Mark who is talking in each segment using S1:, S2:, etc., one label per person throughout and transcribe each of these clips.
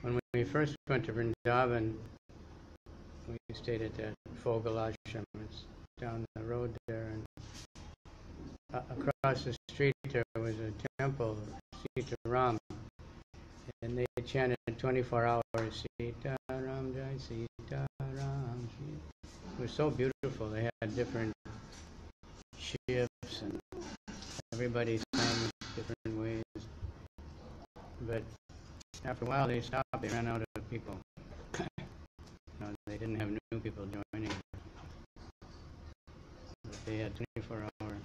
S1: When we first went to Vrindavan, we stayed at that Fogel Ashram. It's down the road there, and across the street there was a temple, Sita Ram, and they chanted 24 hours, Sita Ram Jai, Sita Ram. It was so beautiful. They had different shifts, and everybody sang different ways. But after a while, they stopped. They ran out of people. No, they didn't have new people joining. But they had 24-hour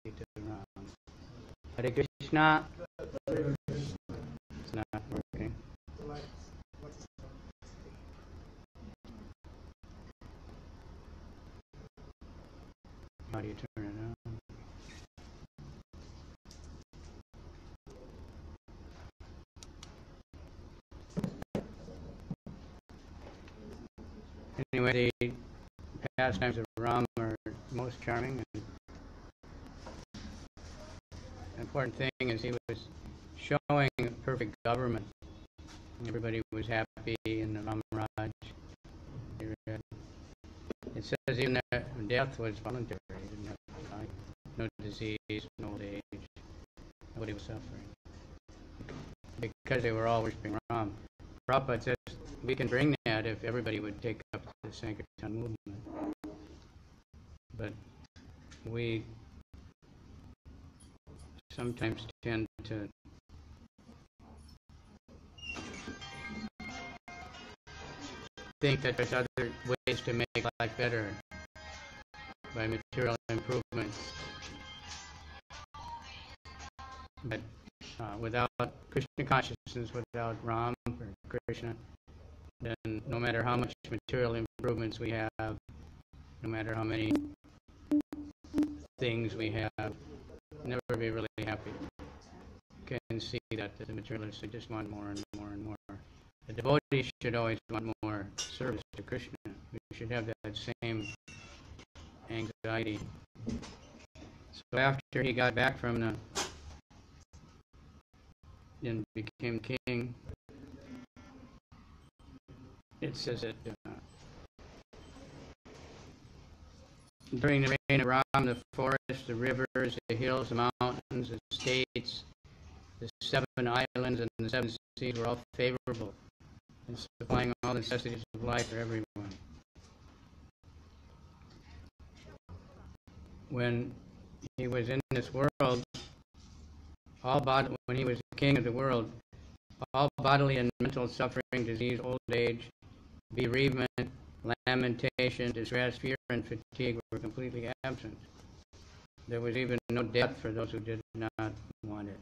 S1: Sita Ram. Hare Krishna. It's not working. How do you turn it on? Anyway, the pastimes of Ram are most charming. And the important thing is he was showing perfect government. Everybody was happy in the Ram-Raj. It says even that death was voluntary. He didn't have to die. No disease, no old age. Nobody was suffering. Because they were all worshipping Ram. Prabhupada says we can bring that if everybody would take up the Sankirtan movement. But we sometimes tend to think that there's other ways to make life better by material improvements. But without Krishna consciousness, without Ram or Krishna, then no matter how much material improvements we have, no matter how many things we have, never be really happy. You can see that the materialists, they just want more and more and more. The devotees should always want more service to Krishna. We should have that same anxiety. So after he got back from the and became king, it says that during the reign of Ram, the forests, the rivers, the hills, the mountains, the states, the 7 islands, and the 7 seas were all favorable in supplying all the necessities of life for everyone. When he was in this world, when he was the king of the world, all bodily and mental suffering, disease, old age, bereavement, lamentation, distress, fear, and fatigue were completely absent. There was even no death for those who did not want it.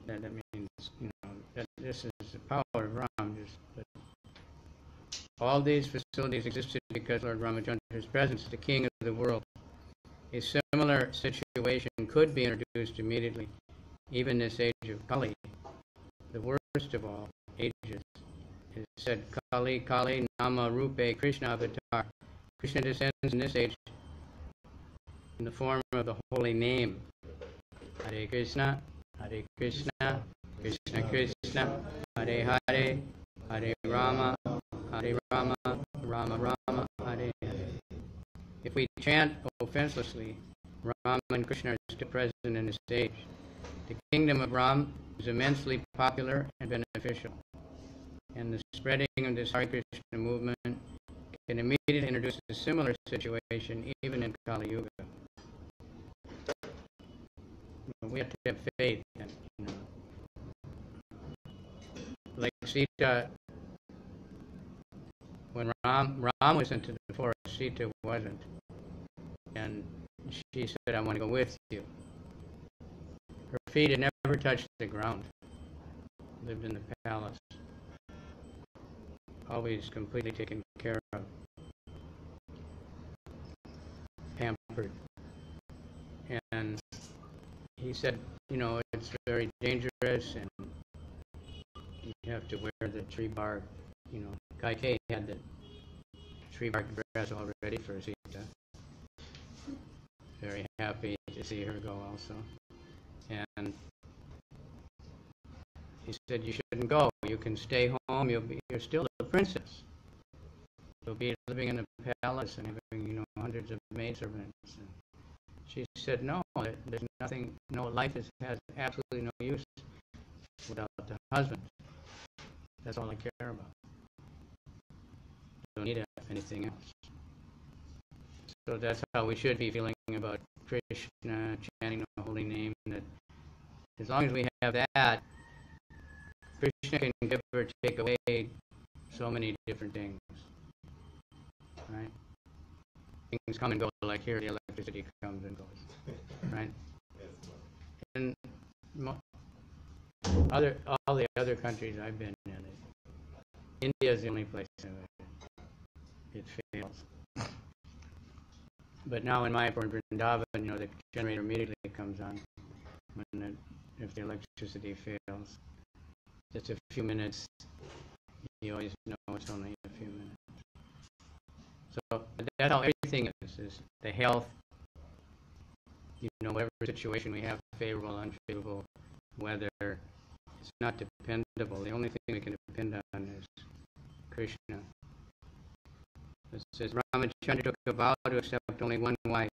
S1: That means, that this is the power of Ram. But all these facilities existed because Lord Ramachandra's presence, the king of the world. A similar situation could be introduced immediately, even in this age of Kali, the worst of all ages. It said, Kali, Kali, Nama, Rupe, Krishna Avatar. Krishna descends in this age in the form of the holy name. Hare Krishna, Krishna Krishna, Hare Hare, Hare Rama, Rama Rama, Hare Hare. If we chant offenselessly, Ram and Krishna are still present in this age. The kingdom of Ram is immensely popular and beneficial, and the spreading of this Hare Krishna movement can immediately introduce a similar situation even in Kali Yuga. We have to have faith. And, like Sita, when Ram was into the forest, Sita wasn't. And she said, I want to go with you. Her feet had never touched the ground. Lived in the palace. Always completely taken care of. Pampered. And he said, it's very dangerous and you have to wear the tree bark. Kaikeyi had the tree bark dress all ready for Sita. very happy to see her go also. And he said, you shouldn't go. You can stay home. You're still a princess. You'll be living in a palace and having, hundreds of maidservants. And she said, no, there's nothing, life has absolutely no use without the husband. That's all I care about. Don't need anything else. So that's how we should be feeling about Krishna, chanting the holy name, that as long as we have that, Krishna can give or take away so many different things. Right? Things come and go, like here the electricity comes and goes. Right? And all the other countries I've been in, India is the only place it fails. But now in Mayapur and Vrindavan, the generator immediately comes on if the electricity fails. Just a few minutes, you always know it's only a few minutes. So that's how everything is the health, whatever situation we have, favorable, unfavorable, weather, it's not dependable. The only thing we can depend on is Krishna. It says, Ramachandra took a vow to accept only one wife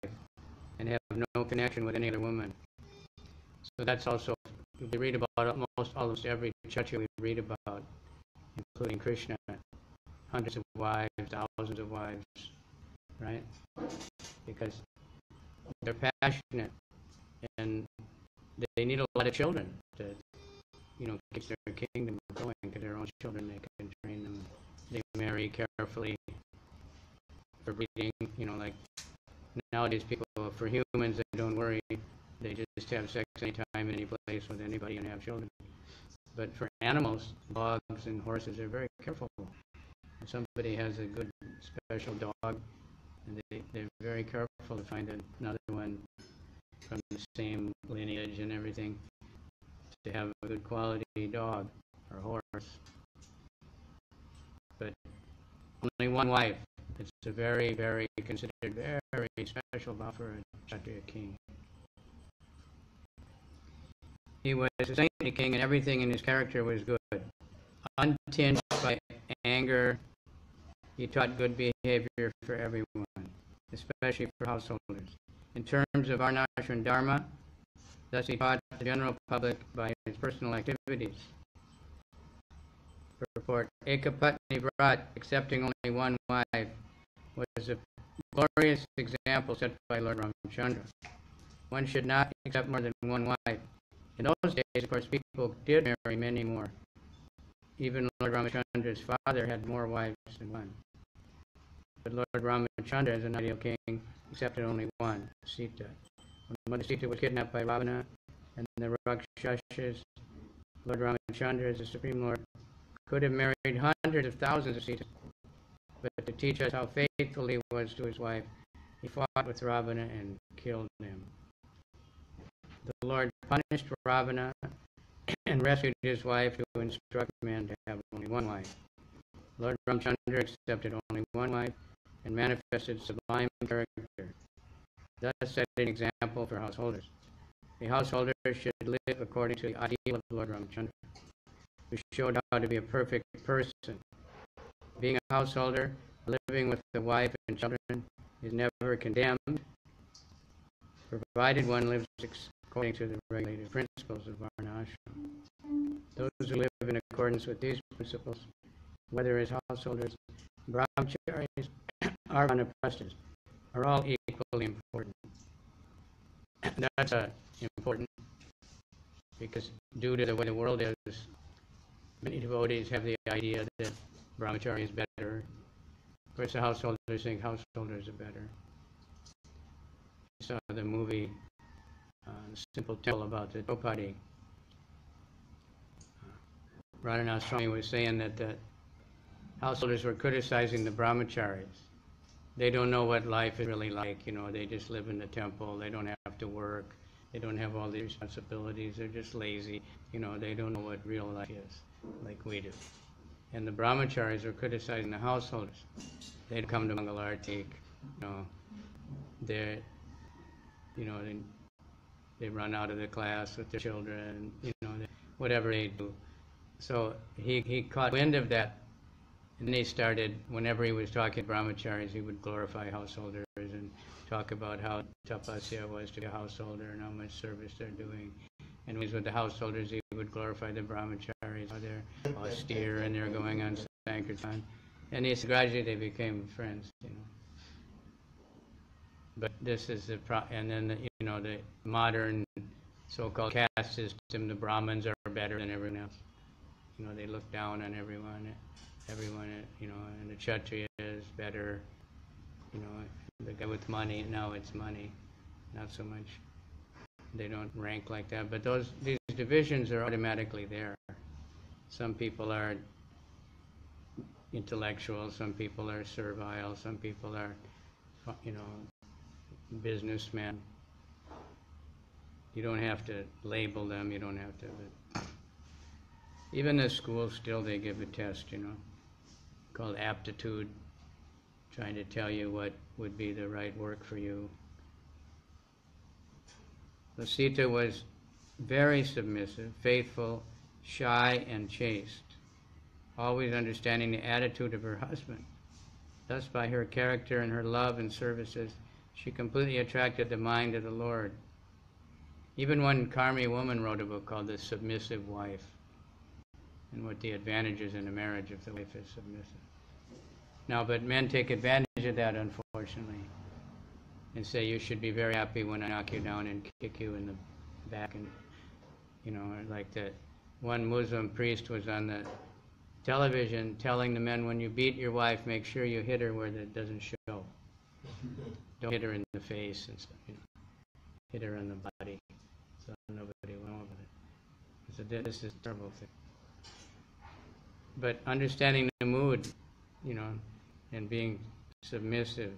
S1: and have no connection with any other woman. So that's also, we read about almost every chaturya we read about, including Krishna, hundreds of wives, thousands of wives, right? Because they're passionate and they need a lot of children to, keep their kingdom going, because their own children, they can train them. They marry carefully for breeding, like nowadays people, for humans, they don't worry. They just have sex anytime, in any place with anybody and have children. But for animals, dogs and horses, they're very careful. If somebody has a good special dog, and they're very careful to find another one from the same lineage and everything, to have a good quality dog or horse. But only one wife. It's a very, very considered very special vow for a Kshatriya king. He was a saintly king, and everything in his character was good. Untinged by anger, he taught good behavior for everyone, especially for householders. In terms of Varnashram Dharma, thus he taught the general public by his personal activities. Report, Ekapatni Vrat, accepting only one wife, was a glorious example set by Lord Ramachandra. One should not accept more than one wife. In those days, of course, people did marry many more. Even Lord Ramachandra's father had more wives than one. But Lord Ramachandra, as an ideal king, accepted only one, Sita. When Mother Sita was kidnapped by Ravana and the Rakshasas, Lord Ramachandra, as the Supreme Lord, could have married hundreds of thousands of Sitas. But to teach us how faithful he was to his wife, he fought with Ravana and killed him. The Lord punished Ravana and rescued his wife to instruct men to have only one wife. Lord Ramchandra accepted only one wife and manifested sublime character, thus setting an example for householders. The householder should live according to the ideal of Lord Ramchandra, who showed how to be a perfect person. Being a householder, living with a wife and children, is never condemned, provided one lives according to the regulated principles of Varnashram. Those who live in accordance with these principles, whether as householders, brahmacharis, or vanaprasthas, are all equally important. That's important because due to the way the world is, many devotees have the idea that brahmachari is better. Of course, the householders think householders are better. I saw the movie Simple Temple about the Draupadi. Radhanath Swami was saying that the householders were criticizing the brahmacharis. They don't know what life is really like, they just live in the temple, they don't have to work, they don't have all the responsibilities, they're just lazy, they don't know what real life is, like we do. And the brahmacharis were criticizing the householders. They'd come to Mangalartik, you know, they run out of the class with their children, you know, whatever they do. So he caught wind of that, and then he started, whenever he was talking to brahmacharis, he would glorify householders and talk about how tapasya was to be a householder and how much service they're doing. And when he was with the householders, he would glorify the brahmacharis, how they're austere and they're going on Sankirtan. And he said gradually they became friends, you know. But this is the and then you know, the modern so-called caste system, the Brahmins are better than everyone else. You know, they look down on everyone, you know, and the Kshatriya is better, you know, the guy with money, now it's money, not so much. They don't rank like that, but these divisions are automatically there. Some people are intellectual, some people are servile, some people are, you know, businessmen. You don't have to label them, you don't have to. But even the schools still, they give a test, you know, called aptitude, trying to tell you what would be the right work for you. So Sita was very submissive, faithful, shy, and chaste, always understanding the attitude of her husband. Thus, by her character and her love and services, she completely attracted the mind of the Lord. Even one Karmi woman wrote a book called The Submissive Wife, and what the advantages in a marriage if the wife is submissive. Now, but men take advantage of that, unfortunately, and say you should be very happy when I knock you down and kick you in the back, and you know, like that one Muslim priest was on the television telling the men, when you beat your wife, make sure you hit her where it doesn't show. Don't hit her in the face and stuff. You know. Hit her on the body, so nobody will know about it. So this is a terrible thing. But understanding the mood, you know, and being submissive.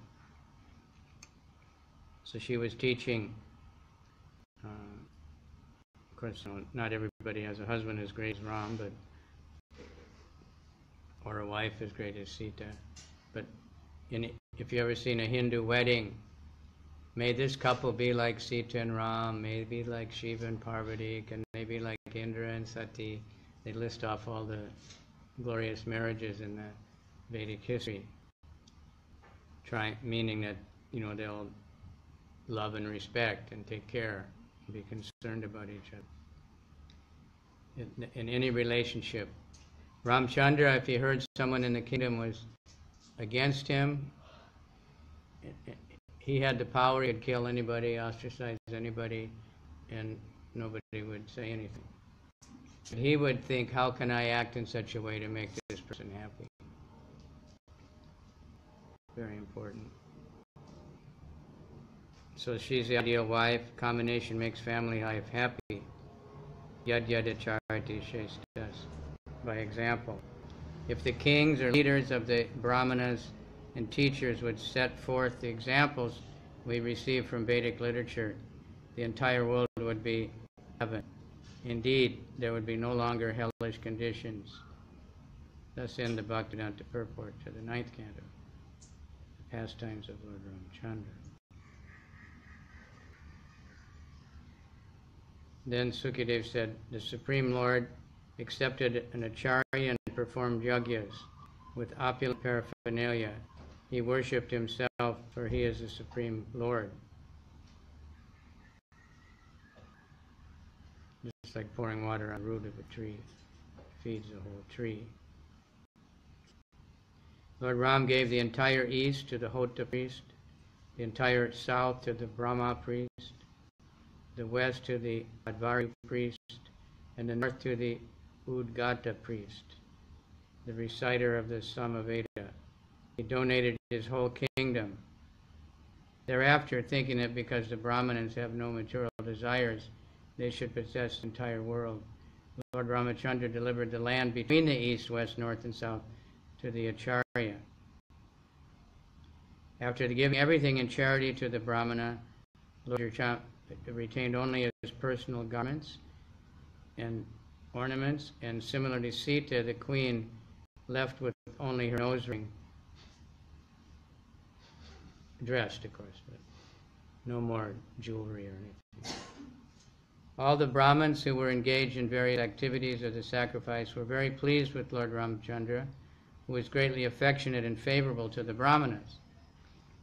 S1: So she was teaching. Of course, not everybody has a husband as great as Ram, but or a wife as great as Sita. But if you ever seen a Hindu wedding, may this couple be like Sita and Ram, may it be like Shiva and Parvati, can they be like Indra and Sati? They list off all the glorious marriages in the Vedic history, meaning that, you know, they'll love and respect and take care and be concerned about each other. In any relationship, Ramchandra, if he heard someone in the kingdom was against him, he had the power, he could kill anybody, ostracize anybody, and nobody would say anything. But he would think, how can I act in such a way to make this person happy? Very important. So she's the ideal wife. Combination makes family life happy. Yad yadacharati shestas. By example. If the kings or leaders of the brahmanas and teachers would set forth the examples we receive from Vedic literature, the entire world would be heaven. Indeed, there would be no longer hellish conditions. Thus end the Bhaktivedanta purport to the 9th canto, the pastimes of Lord Ramchandra. Then Sukadev said, the Supreme Lord accepted an acharya and performed yagyas with opulent paraphernalia. He worshipped himself, for he is the Supreme Lord. Just like pouring water on the root of a tree, feeds the whole tree. Lord Ram gave the entire east to the Hota priest, the entire south to the Brahma priest, the west to the Advari priest, and the north to the Udgata priest, the reciter of the Samaveda. He donated his whole kingdom. Thereafter, thinking that because the Brahmanas have no material desires, they should possess the entire world, Lord Ramachandra delivered the land between the east, west, north, and south to the Acharya. After giving everything in charity to the Brahmana, Lord Ramachandra retained only his personal garments and ornaments, and similarly Sita, the queen, left with only her nose ring, dressed, of course. But No more jewelry or anything. All the Brahmins who were engaged in various activities of the sacrifice were very pleased with Lord Ramchandra, who was greatly affectionate and favorable to the Brahmanas.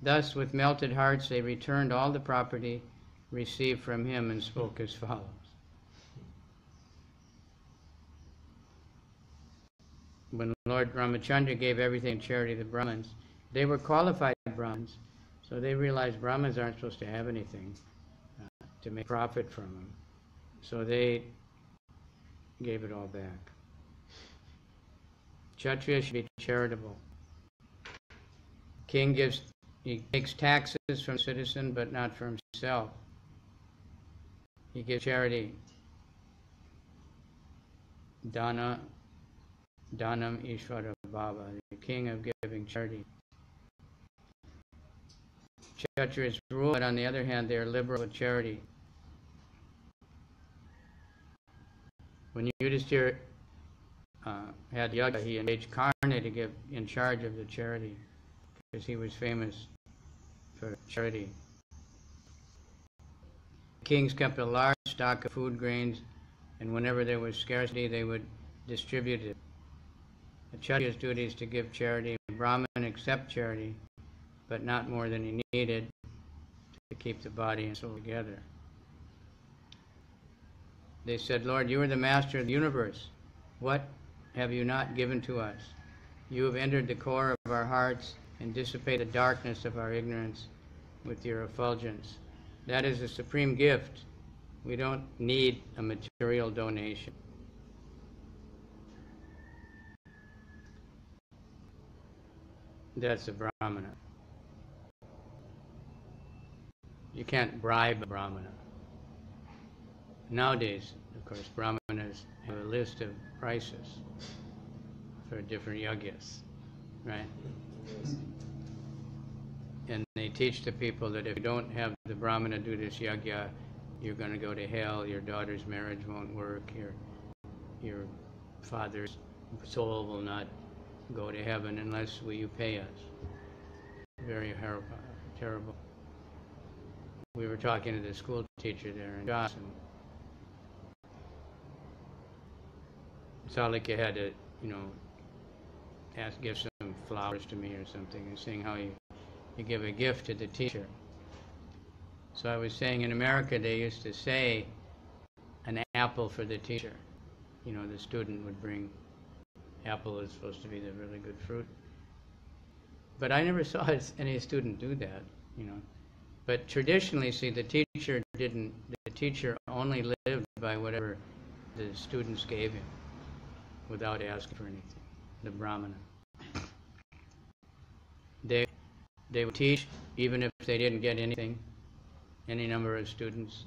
S1: Thus, with melted hearts, they returned all the property received from him and spoke as follows. When Lord Ramachandra gave everything in charity to the Brahmins, they were qualified Brahmins, so they realized Brahmins aren't supposed to have anything to make profit from them. So they gave it all back. Kshatriya should be charitable. King takes taxes from citizen, but not for himself. He gives charity. Danam Ishvara Baba, the king of giving charity. Kshatriyas rule, but on the other hand, they are liberal with charity. When Yudhishthira had Yagya, he engaged Karna to give in charge of the charity, because he was famous for charity. Kings kept a large stock of food grains, and whenever there was scarcity, they would distribute it. The Kshatriya's duty is to give charity. The Brahmin accept charity, but not more than he needed to keep the body and soul together. They said, Lord, you are the master of the universe. What have you not given to us? You have entered the core of our hearts and dissipated the darkness of our ignorance with your effulgence. That is a supreme gift. We don't need a material donation. That's a Brahmana. You can't bribe a Brahmana. Nowadays, of course, Brahmanas have a list of prices for different yagyas, right? And they teach the people that if you don't have the Brahmana do this yagya, you're going to go to hell, your daughter's marriage won't work, your father's soul will not go to heaven unless you pay us. Very terrible. We were talking to the school teacher there in Dawson. It's not like you had to, give some flowers to me or something, and saying how you give a gift to the teacher. So I was saying in America they used to say an apple for the teacher. The student would bring, apple is supposed to be the really good fruit. But I never saw any student do that, But traditionally, see, the teacher only lived by whatever the students gave him without asking for anything, the Brahmana. They would teach even if they didn't get anything, any number of students.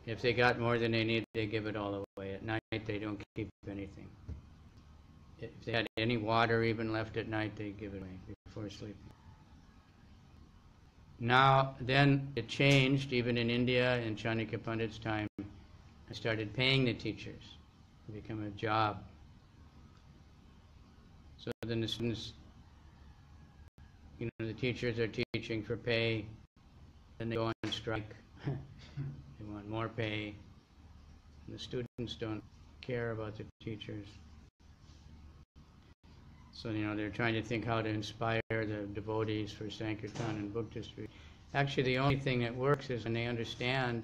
S1: If they got more than they need, they give it all away. At night, they don't keep anything. If they had any water even left at night, they give it away before sleeping. Now, then it changed, even in India, in Chanakya Pandit's time, I started paying the teachers to become a job. So then the students, the teachers are teaching for pay, then they go on strike. They want more pay. And the students don't care about the teachers. So, they're trying to think how to inspire the devotees for Sankirtan and book distribution. Actually, the only thing that works is when they understand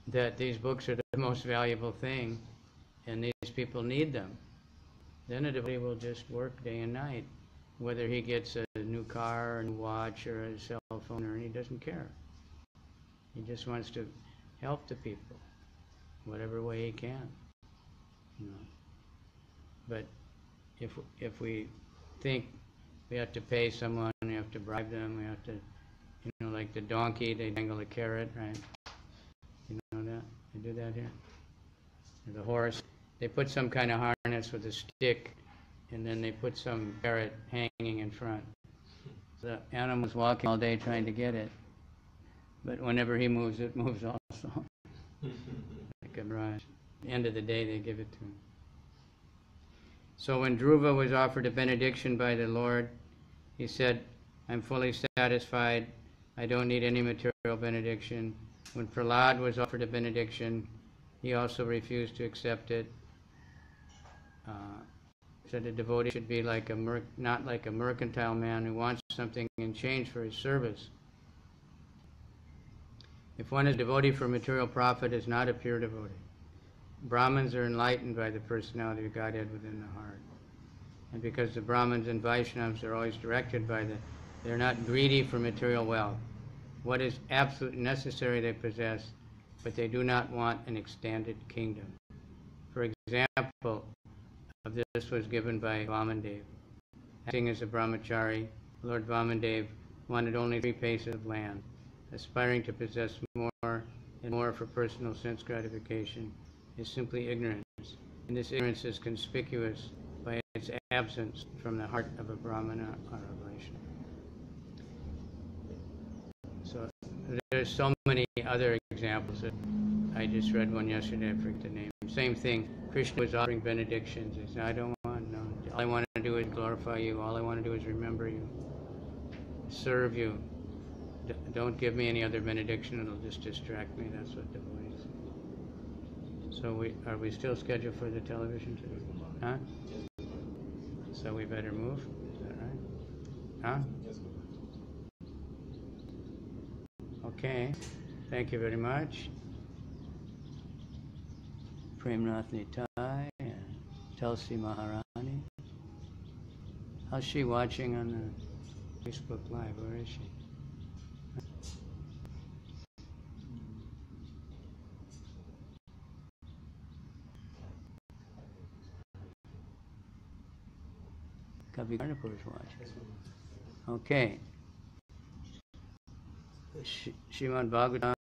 S1: that these books are the most valuable thing and these people need them. Then a devotee will just work day and night, whether he gets a new car or a new watch or a cell phone, or he doesn't care. He just wants to help the people, whatever way he can. But if we think we have to pay someone, we have to bribe them, we have to, like the donkey, they dangle a carrot, right? You know that? They do that here? Or the horse, they put some kind of harness with a stick, and then they put some carrot hanging in front. The animal's walking all day trying to get it, but whenever he moves, it moves also. Like a mirage. At the end of the day, they give it to him. So when Dhruva was offered a benediction by the Lord, he said, I'm fully satisfied. I don't need any material benediction. When Prahlad was offered a benediction, he also refused to accept it. Said a devotee should be like not like a mercantile man who wants something in change for his service. If one is a devotee for material profit, is not a pure devotee. Brahmins are enlightened by the personality of Godhead within the heart. And because the Brahmins and Vaishnavas are always directed by they're not greedy for material wealth. What is absolutely necessary they possess, but they do not want an extended kingdom. For example, of this was given by Vamandev. Acting as a brahmachari, Lord Vamandev wanted only 3 paces of land. Aspiring to possess more and more for personal sense gratification is simply ignorance, and this ignorance is conspicuous by its absence from the heart of a Brahmana or a Vaishnava. So there's so many other examples. I just read one yesterday, I forget the name. Same thing, Krishna was offering benedictions. He said, I don't want, no, all I want to do is glorify you. All I want to do is remember you, serve you. Don't give me any other benediction, it'll just distract me. That's what devotees. So are we still scheduled for the television today? Huh? So we better move? Is that right? Huh? Okay. Thank you very much. Premnath Nitai and Tulsi Maharani. How's she watching on the Facebook Live? Where is she? Kavi Karnapur is watching. Okay. Srimad Bhagavatam.